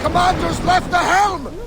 Commander's left the helm!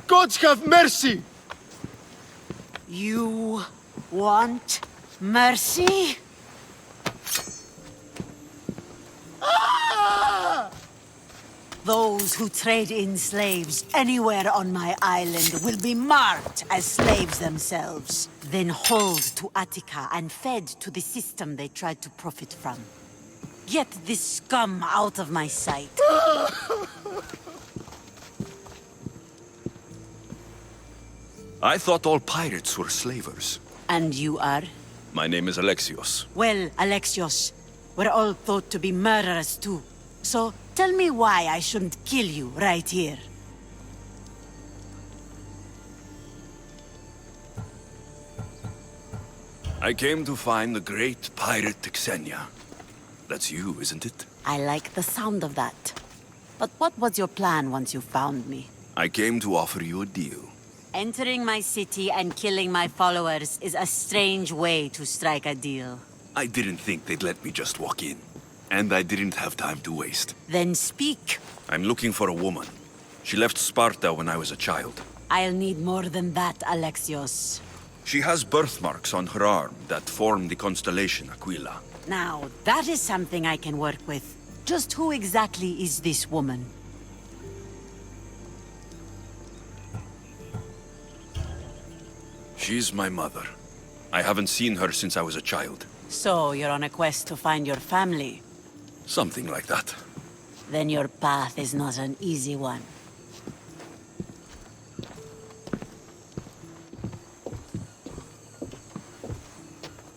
Gods have mercy! You want mercy? Those who trade in slaves anywhere on my island will be marked as slaves themselves, then hauled to Attica and fed to the system they tried to profit from. Get this scum out of my sight. I thought all pirates were slavers. And you are? My name is Alexios. Well, Alexios, we're all thought to be murderers too. So, tell me why I shouldn't kill you right here. I came to find the great pirate Xenia. That's you, isn't it? I like the sound of that. But what was your plan once you found me? I came to offer you a deal. Entering my city and killing my followers is a strange way to strike a deal. I didn't think they'd let me just walk in. And I didn't have time to waste. Then speak. I'm looking for a woman. She left Sparta when I was a child. I'll need more than that, Alexios. She has birthmarks on her arm that form the constellation Aquila. Now, that is something I can work with. Just who exactly is this woman? She's my mother. I haven't seen her since I was a child. So, you're on a quest to find your family? Something like that. Then your path is not an easy one.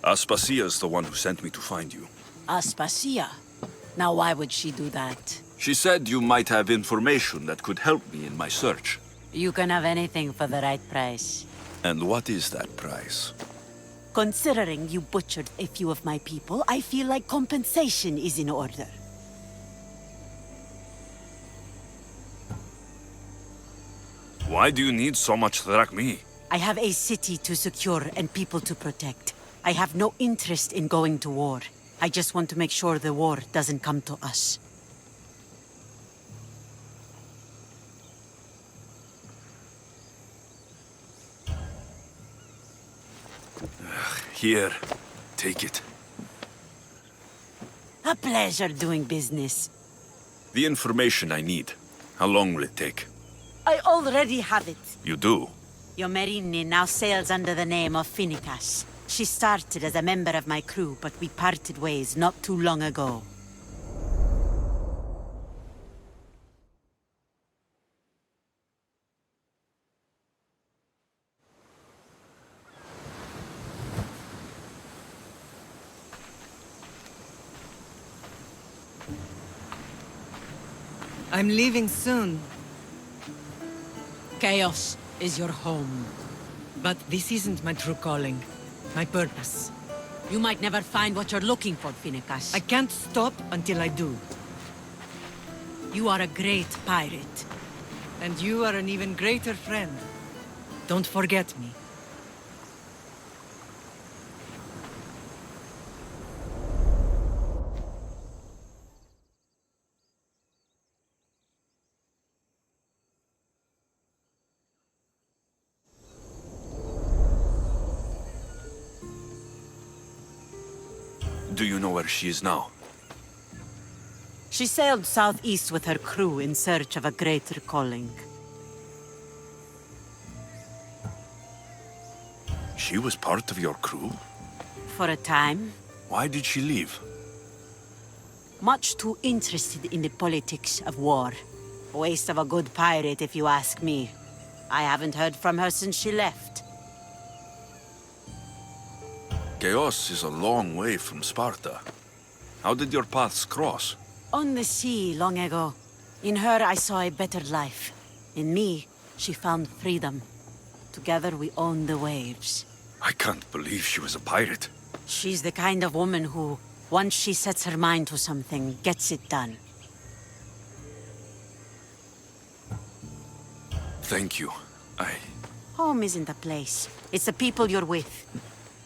Aspasia's the one who sent me to find you. Aspasia? Now why would she do that? She said you might have information that could help me in my search. You can have anything for the right price. And what is that price? Considering you butchered a few of my people, I feel like compensation is in order. Why do you need so much drachmi? I have a city to secure and people to protect. I have no interest in going to war. I just want to make sure the war doesn't come to us. Here, take it. A pleasure doing business. The information I need. How long will it take? I already have it. You do? Yomerini now sails under the name of Finicas. She started as a member of my crew, but we parted ways not too long ago. I'm leaving soon. Chaos is your home. But this isn't my true calling. My purpose. You might never find what you're looking for, Finicas. I can't stop until I do. You are a great pirate. And you are an even greater friend. Don't forget me. Do you know where she is now? She sailed southeast with her crew in search of a greater calling. She was part of your crew? For a time. Why did she leave? Much too interested in the politics of war. Waste of a good pirate, if you ask me. I haven't heard from her since she left. Chaos is a long way from Sparta. How did your paths cross? On the sea, long ago. In her, I saw a better life. In me, she found freedom. Together, we own the waves. I can't believe she was a pirate. She's the kind of woman who, once she sets her mind to something, gets it done. Thank you. Home isn't a place. It's the people you're with.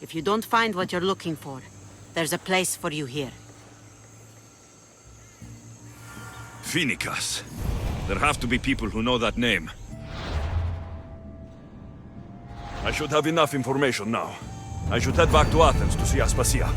If you don't find what you're looking for, there's a place for you here. Phoenicas. There have to be people who know that name. I should have enough information now. I should head back to Athens to see Aspasia.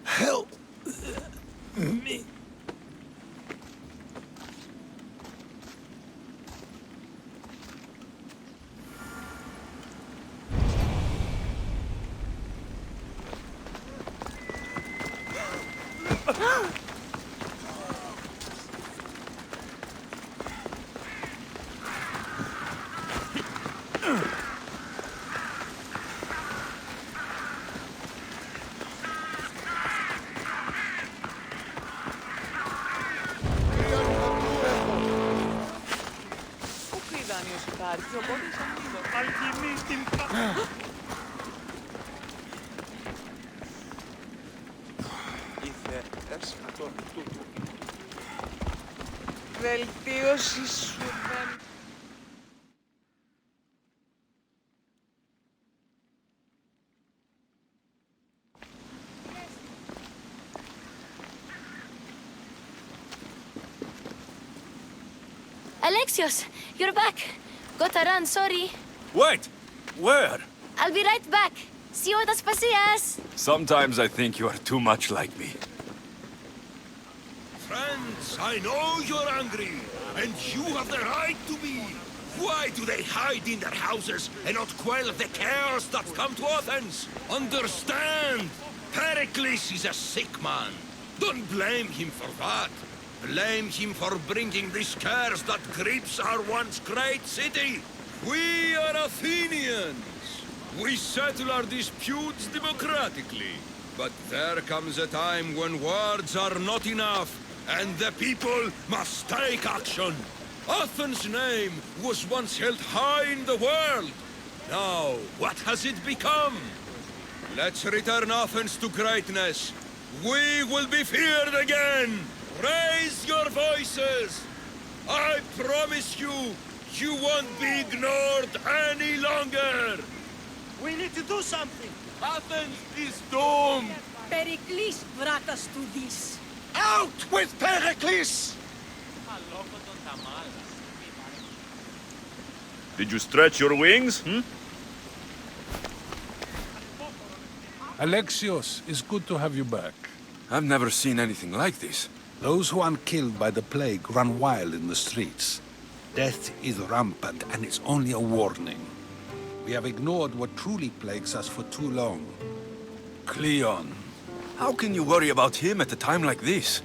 Help me. Βελτίωση σου δεν... Alexios, you're back. Gotta run, sorry. Wait! Where? I'll be right back. See you at Aspasias. Sometimes I think you are too much like me. Friends, I know you're angry, and you have the right to be. Why do they hide in their houses and not quell the chaos that come to Athens? Understand! Pericles is a sick man. Don't blame him for that. Blame him for bringing this curse that grips our once great city. We are Athenians. We settle our disputes democratically. But there comes a time when words are not enough, and the people must take action. Athens' name was once held high in the world. Now, what has it become? Let's return Athens to greatness. We will be feared again. Raise your voices. I promise you, you won't be ignored any longer. We need to do something. Athens is doomed. Pericles brought us to this. Out with Pericles! Did you stretch your wings, Alexios, it's good to have you back. I've never seen anything like this. Those who aren't killed by the plague run wild in the streets. Death is rampant, and it's only a warning. We have ignored what truly plagues us for too long. Cleon. How can you worry about him at a time like this?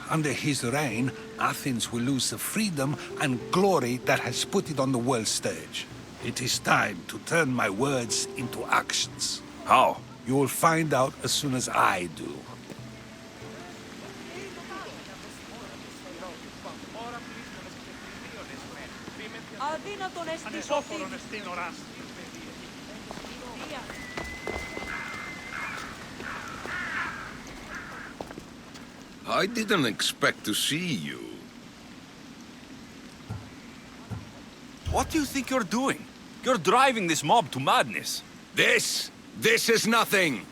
Under his reign, Athens will lose the freedom and glory that has put it on the world stage. It is time to turn my words into actions. How? You will find out as soon as I do. I didn't expect to see you. What do you think you're doing? You're driving this mob to madness. This is nothing.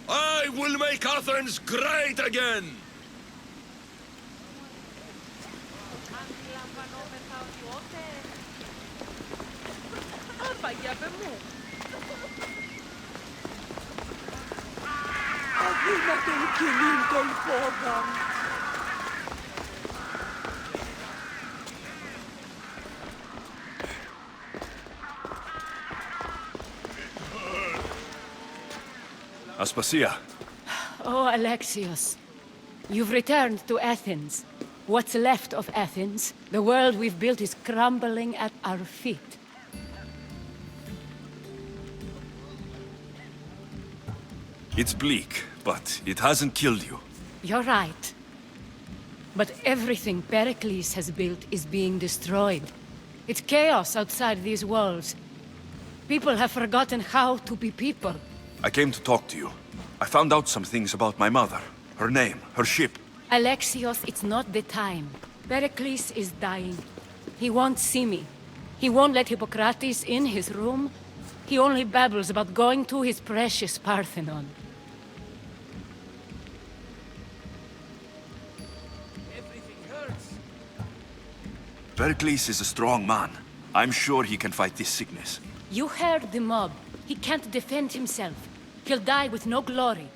I will make Athens great again. Aspasia, Oh, Alexios. You've returned to Athens. What's left of Athens? The world we've built is crumbling at our feet. it's bleak, but it hasn't killed you. You're right. But everything Pericles has built is being destroyed. It's chaos outside these walls. People have forgotten how to be people. I came to talk to you. I found out some things about my mother. Her name, her ship. Alexios, it's not the time. Pericles is dying. He won't see me. He won't let Hippocrates in his room. He only babbles about going to his precious Parthenon. Pericles is a strong man. I'm sure he can fight this sickness. You heard the mob. He can't defend himself. He'll die with no glory.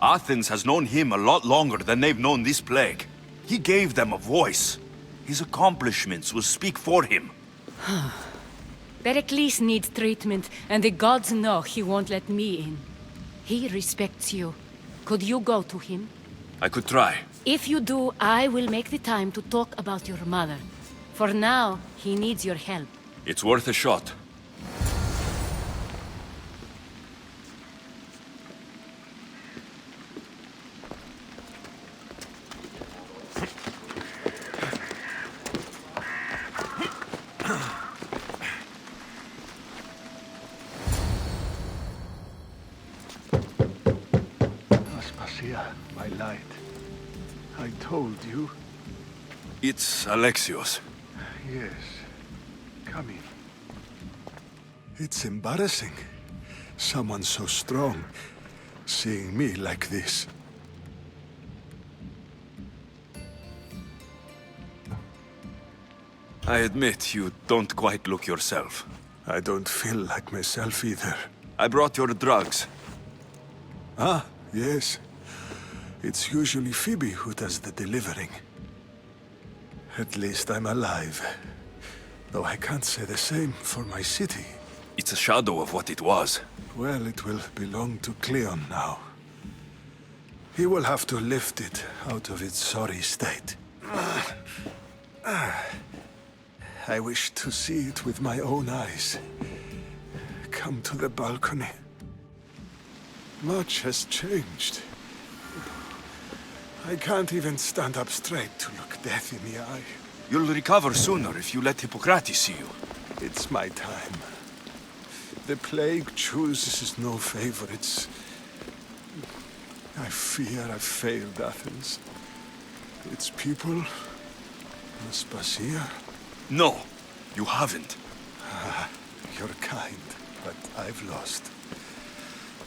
Athens has known him a lot longer than they've known this plague. He gave them a voice. His accomplishments will speak for him. Pericles needs treatment, and the gods know he won't let me in. He respects you. Could you go to him? I could try. If you do, I will make the time to talk about your mother. For now, he needs your help. It's worth a shot. Aspasia, my light. I told you. It's Alexios. Yes. Come in. It's embarrassing. Someone so strong, seeing me like this. I admit you don't quite look yourself. I don't feel like myself either. I brought your drugs. Ah, yes. It's usually Phoebe who does the delivering. At least I'm alive. Though I can't say the same for my city. It's a shadow of what it was. Well, it will belong to Cleon now. He will have to lift it out of its sorry state. I wish to see it with my own eyes. Come to the balcony. Much has changed. I can't even stand up straight to look death in the eye. You'll recover sooner if you let Hippocrates see you. It's my time. The plague chooses no favorites. I fear I've failed Athens. Its people, Aspasia. No, you haven't. You're kind, but I've lost.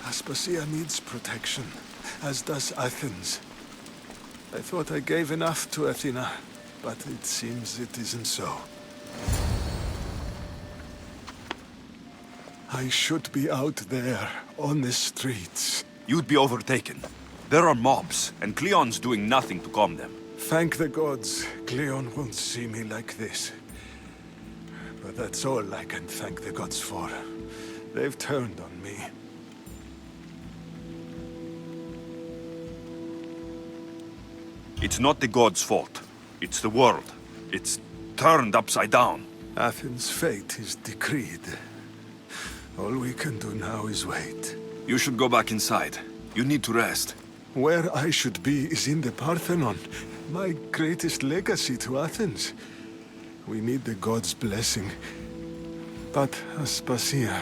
Aspasia needs protection, as does Athens. I thought I gave enough to Athena, but it seems it isn't so. I should be out there, on the streets. You'd be overtaken. There are mobs, and Cleon's doing nothing to calm them. Thank the gods, Cleon won't see me like this. But that's all I can thank the gods for. They've turned on me. It's not the gods' fault. It's the world. It's turned upside down. Athens' fate is decreed. All we can do now is wait. You should go back inside. You need to rest. Where I should be is in the Parthenon, my greatest legacy to Athens. We need the gods' blessing. But Aspasia...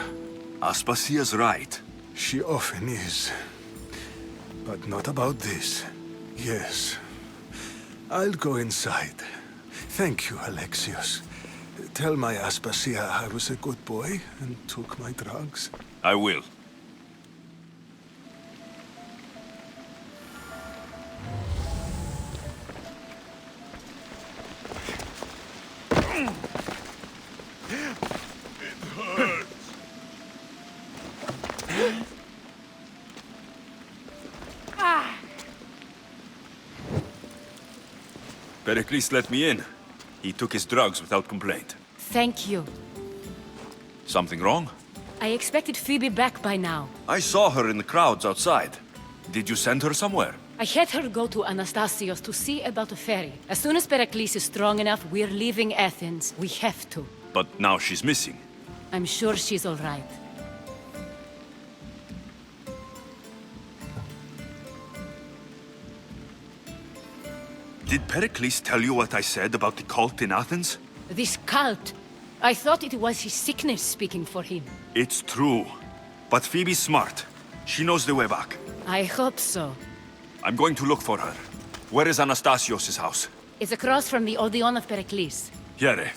Aspasia's right. She often is. But not about this. Yes. I'll go inside. Thank you, Alexios. Tell my Aspasia I was a good boy and took my drugs. I will. Pericles let me in. He took his drugs without complaint. Thank you. Something wrong? I expected Phoebe back by now. I saw her in the crowds outside. Did you send her somewhere? I had her go to Anastasios to see about a ferry. As soon as Pericles is strong enough, we're leaving Athens. We have to. But now she's missing. I'm sure she's all right. Did Pericles tell you what I said about the cult in Athens? This cult. I thought it was his sickness speaking for him. It's true. But Phoebe's smart. She knows the way back. I hope so. I'm going to look for her. Where is Anastasios' house? It's across from the Odeon of Pericles. Here.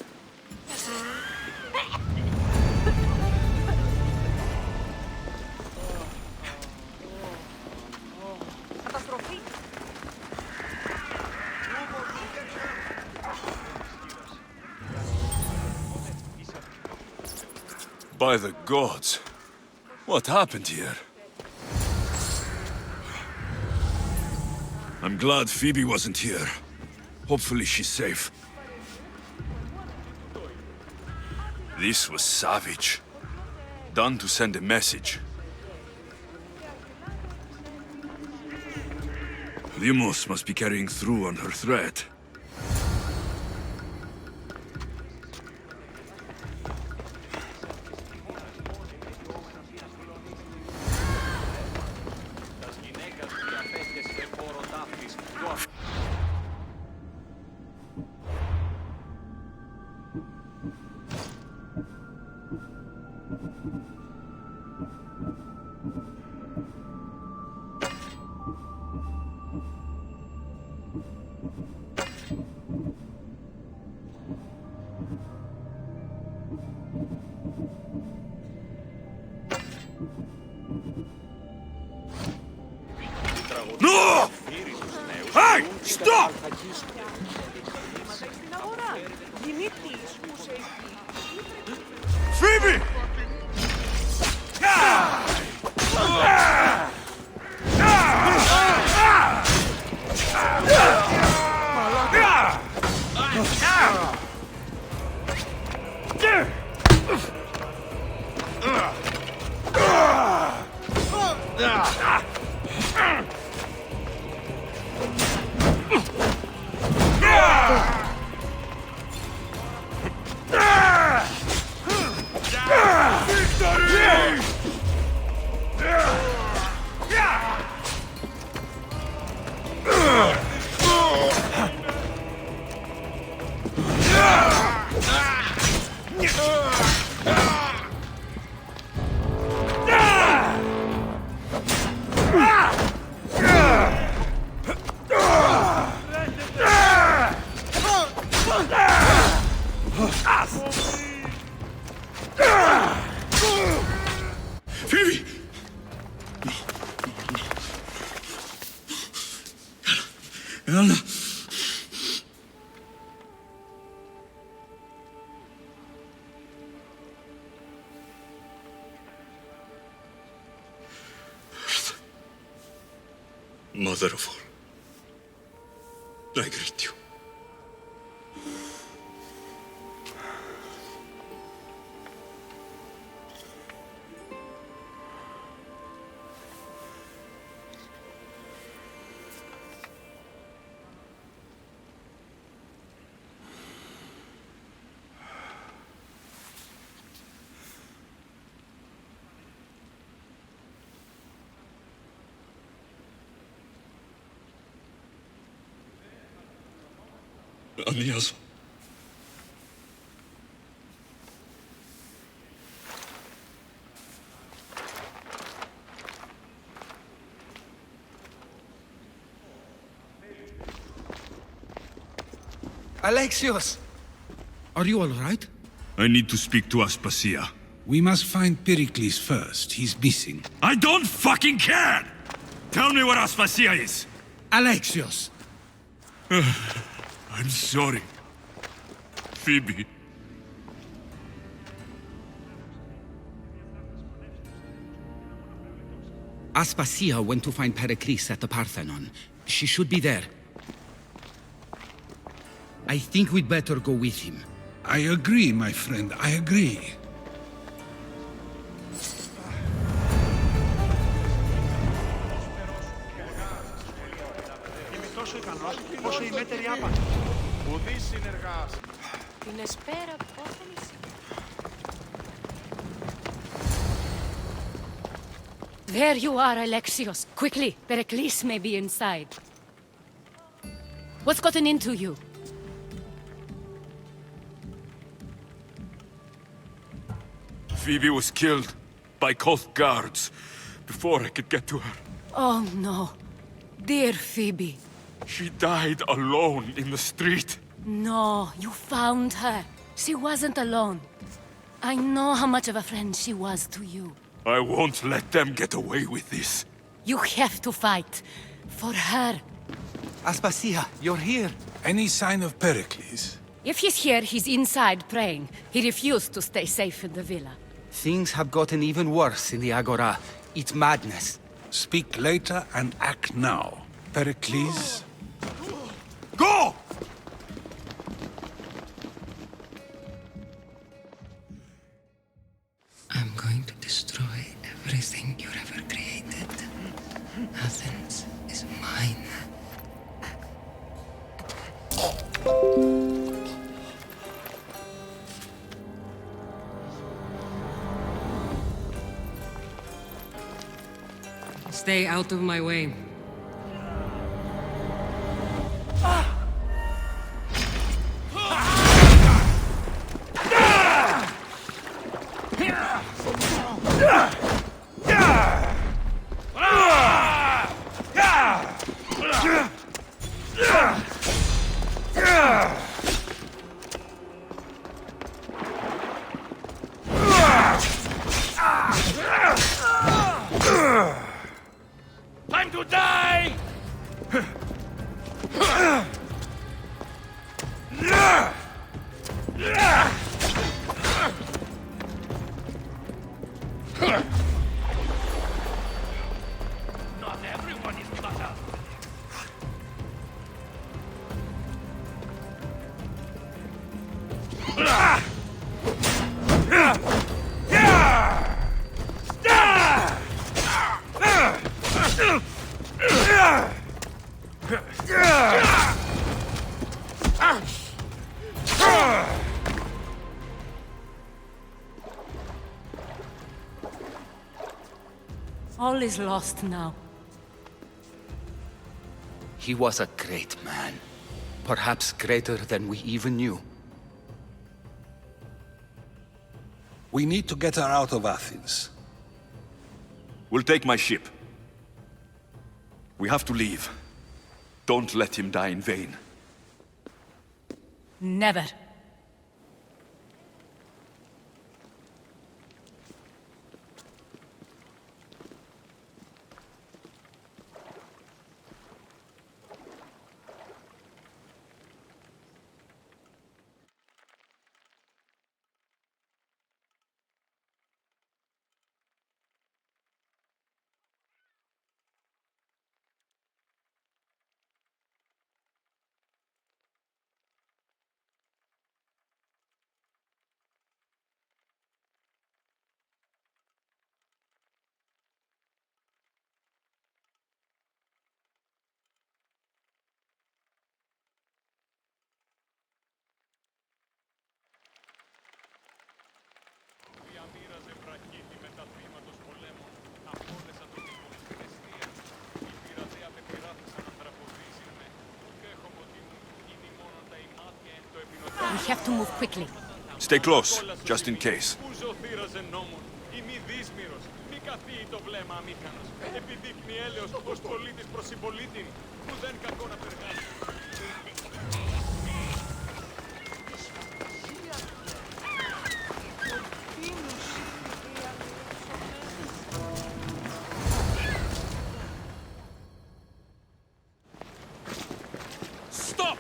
By the gods. What happened here? I'm glad Phoebe wasn't here. Hopefully she's safe. This was savage. Done to send a message. Deimos must be carrying through on her threat. No! Hey! Stop! Phoebe! Phoebe! Anna! Mother of all, I greet you. Aeneas. Alexios! Are you all right? I need to speak to Aspasia. We must find Pericles first. He's missing. I don't fucking care! Tell me where Aspasia is! Alexios! I'm sorry. Phoebe. Aspasia went to find Pericles at the Parthenon. She should be there. I think we'd better go with him. I agree, my friend. I agree. There you are, Alexios. Quickly, Pericles may be inside. What's gotten into you? Phoebe was killed by Koth guards before I could get to her. Oh no. Dear Phoebe. She died alone in the street. No, you found her. She wasn't alone. I know how much of a friend she was to you. I won't let them get away with this. You have to fight. For her. Aspasia, you're here. Any sign of Pericles? If he's here, he's inside praying. He refused to stay safe in the villa. Things have gotten even worse in the Agora. It's madness. Speak later and act now. Pericles? Go! I'm going to destroy everything you ever created. Athens is mine. Stay out of my way. Time to die! Not everyone is butter. All is lost now. He was a great man. Perhaps greater than we even knew. We need to get her out of Athens. We'll take my ship. We have to leave. Don't let him die in vain. Never. have to move quickly. Stay close, just in case. Stop!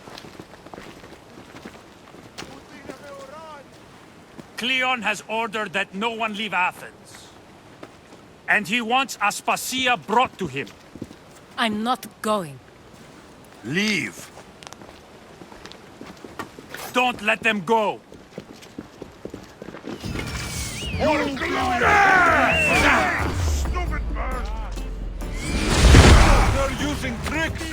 Cleon has ordered that no one leave Athens. And he wants Aspasia brought to him. I'm not going. Leave! Don't let them go! Stupid bird! They're using tricks!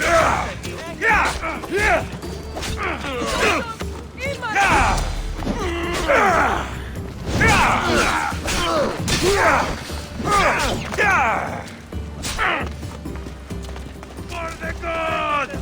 For the gods!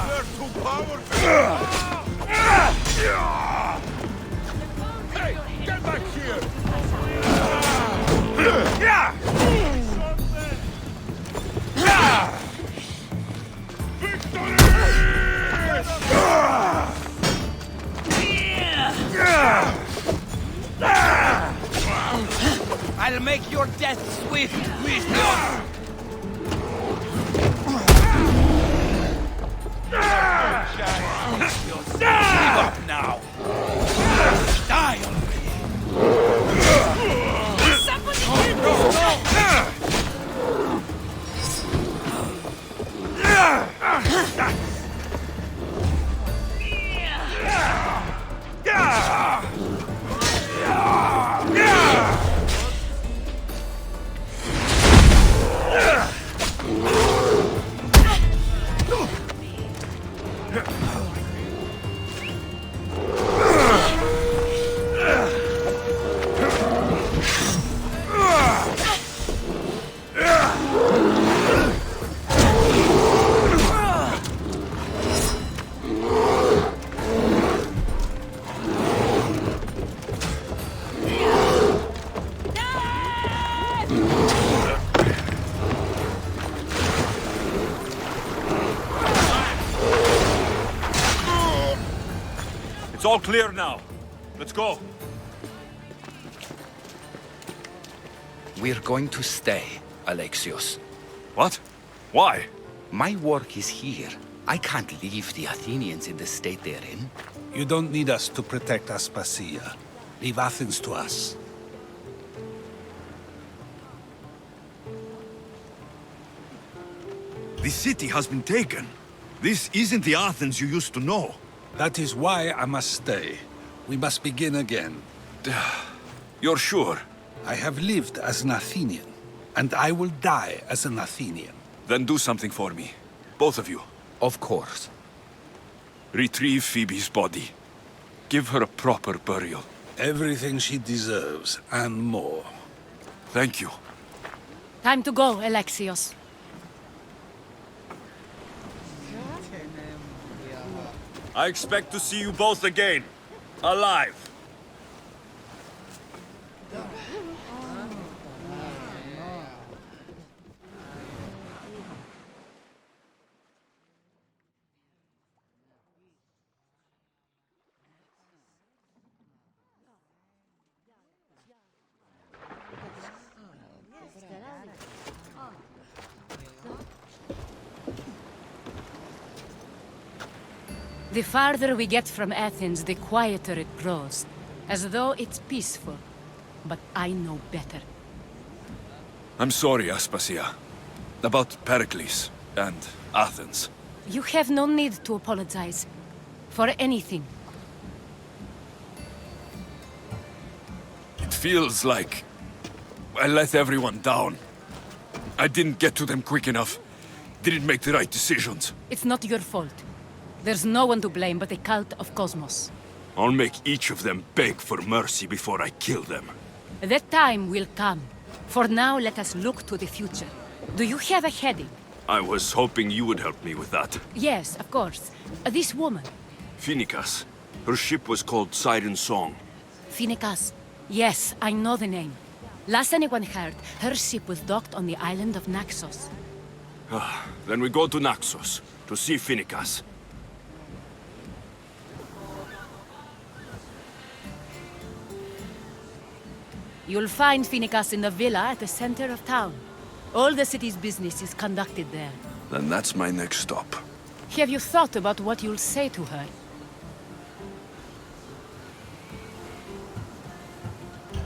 They're too powerful! Hey, get back here! I'll make your death swift, Alexios! Give up now! Die already! Somebody kill this It's all clear now. Let's go. We're going to stay, Alexios. What? Why? My work is here. I can't leave the Athenians in the state they're in. You don't need us to protect Aspasia. Leave Athens to us. The city has been taken. This isn't the Athens you used to know. That is why I must stay. We must begin again. You're sure? I have lived as an Athenian, and I will die as an Athenian. Then do something for me. Both of you. Of course. Retrieve Phoebe's body. Give her a proper burial. Everything she deserves, and more. Thank you. Time to go, Alexios. I expect to see you both again. Alive. The farther we get from Athens, the quieter it grows. As though it's peaceful. But I know better. I'm sorry, Aspasia. About Pericles and Athens. You have no need to apologize. For anything. feels like I let everyone down. I didn't get to them quick enough. Didn't make the right decisions. It's not your fault. There's no one to blame but the cult of Cosmos. I'll make each of them beg for mercy before I kill them. That time will come. For now, let us look to the future. Do you have a heading? I was hoping you would help me with that. Yes, of course. This woman. Phoenicas. Her ship was called Siren Song. Phoenicas. Yes, I know the name. Last anyone heard, her ship was docked on the island of Naxos. Then we go to Naxos, to see Phoenicas. You'll find Phoenicas in the villa at the center of town. All the city's business is conducted there. Then that's my next stop. Have you thought about what you'll say to her?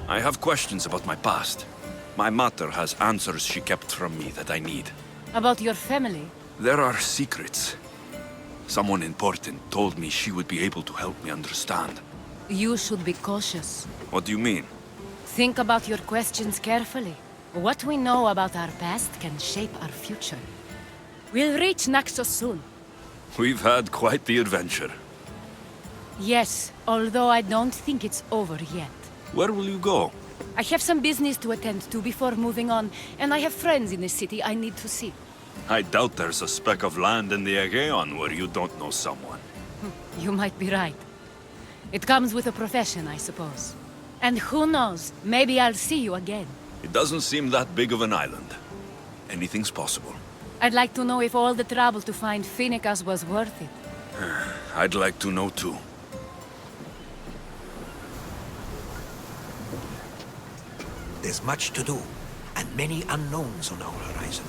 I have questions about my past. My mater has answers she kept from me that I need. About your family? There are secrets. Someone important told me she would be able to help me understand. You should be cautious. What do you mean? Think about your questions carefully. What we know about our past can shape our future. We'll reach Naxos soon. We've had quite the adventure. Yes, although I don't think it's over yet. Where will you go? I have some business to attend to before moving on, and I have friends in the city I need to see. I doubt there's a speck of land in the Aegean where you don't know someone. You might be right. It comes with a profession, I suppose. And who knows, maybe I'll see you again. It doesn't seem that big of an island. Anything's possible. I'd like to know if all the trouble to find Phoenicas was worth it. I'd like to know too. There's much to do, and many unknowns on our horizon.